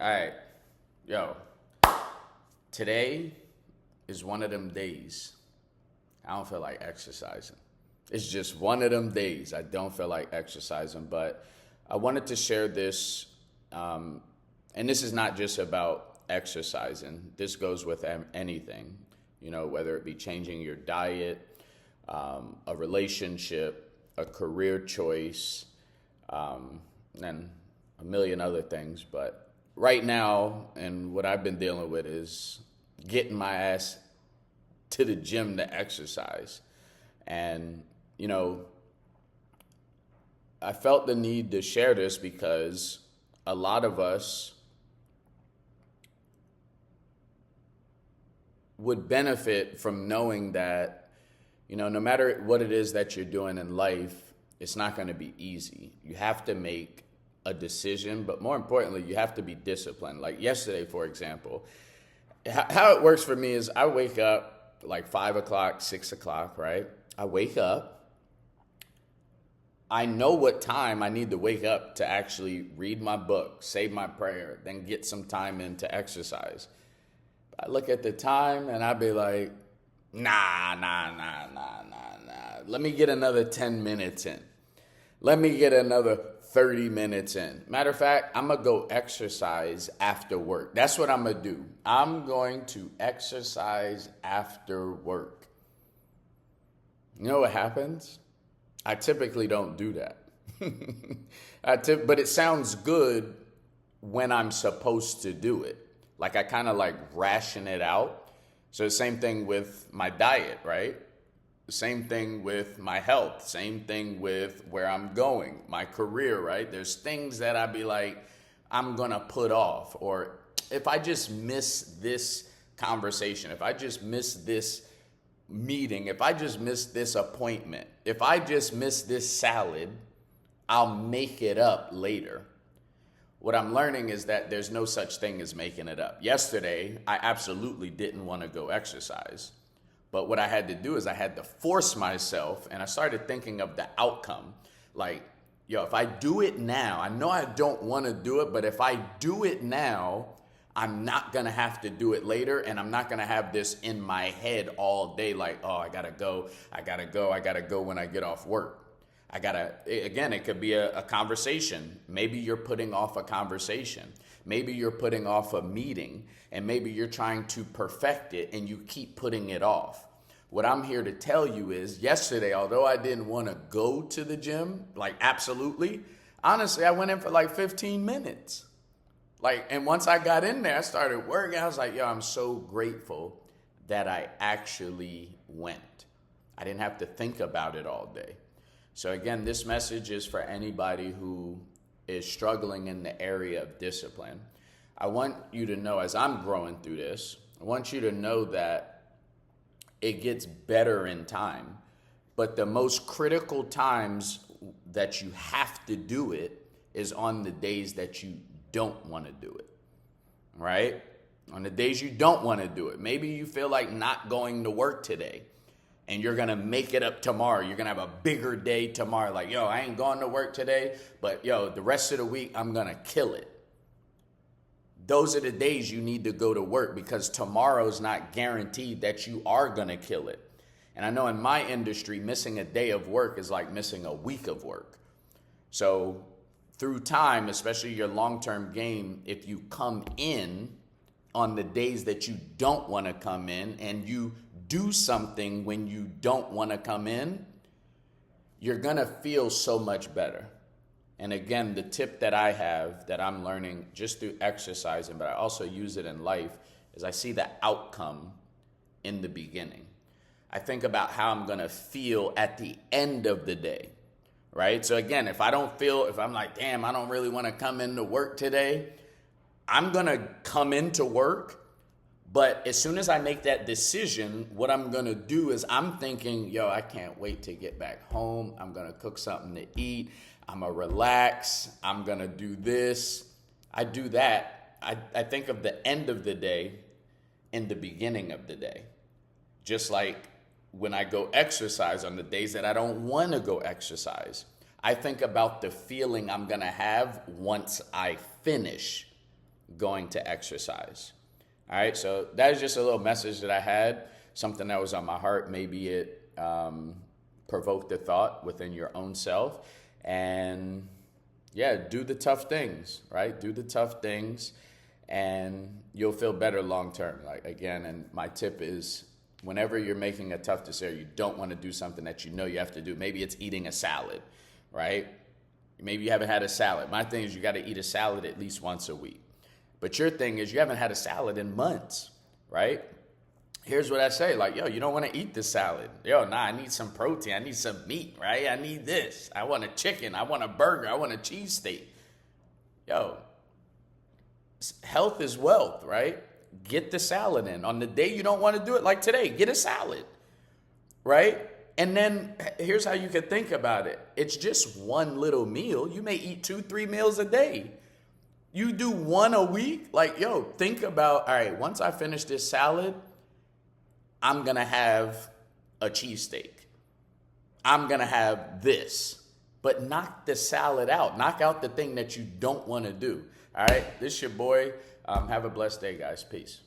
All right, yo, today is one of them days. I don't feel like exercising. It's just one of them days. I don't feel like exercising, but I wanted to share this. And this is not just about exercising, this goes with anything, whether it be changing your diet, a relationship, a career choice, and a million other things. But right now, and what I've been dealing with is getting my ass to the gym to exercise. And, I felt the need to share this because a lot of us would benefit from knowing that, no matter what it is that you're doing in life, it's not going to be easy. You have to make a decision, but more importantly, you have to be disciplined. Like yesterday, for example, how it works for me is I wake up like 5 o'clock, 6 o'clock, right? I wake up. I know what time I need to wake up to actually read my book, say my prayer, then get some time in to exercise. I look at the time and I'd be like, nah. Let me get another 10 minutes in. Let me get another 30 minutes in. Matter of fact, I'm going to go exercise after work. That's what I'm going to do. I'm going to exercise after work. You know what happens? I typically don't do that. But it sounds good when I'm supposed to do it. Like I kind of like ration it out. So same thing with my diet, right? Same thing with my health. Same thing with where I'm going, my career, right? There's things that I'd be like, I'm going to put off. Or if I just miss this conversation, if I just miss this meeting, if I just miss this appointment, if I just miss this salad, I'll make it up later. What I'm learning is that there's no such thing as making it up. Yesterday, I absolutely didn't want to go exercise. But what I had to do is I had to force myself, and I started thinking of the outcome. Like, if I do it now, I know I don't want to do it, but if I do it now, I'm not going to have to do it later, and I'm not going to have this in my head all day like, oh, I got to go when I get off work. Again, it could be a conversation. Maybe you're putting off a conversation. Maybe you're putting off a meeting, and maybe you're trying to perfect it, and you keep putting it off. What I'm here to tell you is yesterday, although I didn't want to go to the gym, like absolutely, honestly, I went in for like 15 minutes. And once I got in there, I started working. I was like, I'm so grateful that I actually went. I didn't have to think about it all day. So again, this message is for anybody who is struggling in the area of discipline. I want you to know, as I'm growing through this, I want you to know that it gets better in time. But the most critical times that you have to do it is on the days that you don't want to do it, right? On the days you don't want to do it. Maybe you feel like not going to work today and you're going to make it up tomorrow. You're going to have a bigger day tomorrow. Like, I ain't going to work today, but the rest of the week, I'm going to kill it. Those are the days you need to go to work because tomorrow's not guaranteed that you are going to kill it. And I know in my industry, missing a day of work is like missing a week of work. So through time, especially your long-term game, if you come in on the days that you don't want to come in and you do something when you don't want to come in, you're going to feel so much better. And again, the tip that I have that I'm learning just through exercising, but I also use it in life, is I see the outcome in the beginning. I think about how I'm going to feel at the end of the day, right? So again, if I'm like, damn, I don't really want to come into work today, I'm going to come into work. But as soon as I make that decision, what I'm going to do is I'm thinking, I can't wait to get back home. I'm going to cook something to eat. I'm going to relax. I'm going to do this. I do that. I think of the end of the day in the beginning of the day. Just like when I go exercise on the days that I don't want to go exercise, I think about the feeling I'm going to have once I finish going to exercise. All right, so that is just a little message that I had, something that was on my heart. Maybe it provoked a thought within your own self. And yeah, do the tough things, right? Do the tough things and you'll feel better long term. Like, again, and my tip is whenever you're making a tough decision, you don't want to do something that you know you have to do. Maybe it's eating a salad, right? Maybe you haven't had a salad. My thing is you got to eat a salad at least once a week. But your thing is you haven't had a salad in months, right? Here's what I say, like, yo, you don't want to eat this salad. Yo, nah, I need some protein. I need some meat, right? I need this. I want a chicken. I want a burger. I want a cheesesteak. Yo, health is wealth, right? Get the salad in. On the day you don't want to do it, like today, get a salad, right? And then here's how you can think about it. It's just one little meal. You may eat 2-3 meals a day. You do one a week. Like, yo, think about, all right, once I finish this salad, I'm going to have a cheesesteak. I'm going to have this. But knock the salad out. Knock out the thing that you don't want to do. All right, this is your boy. Have a blessed day, guys. Peace.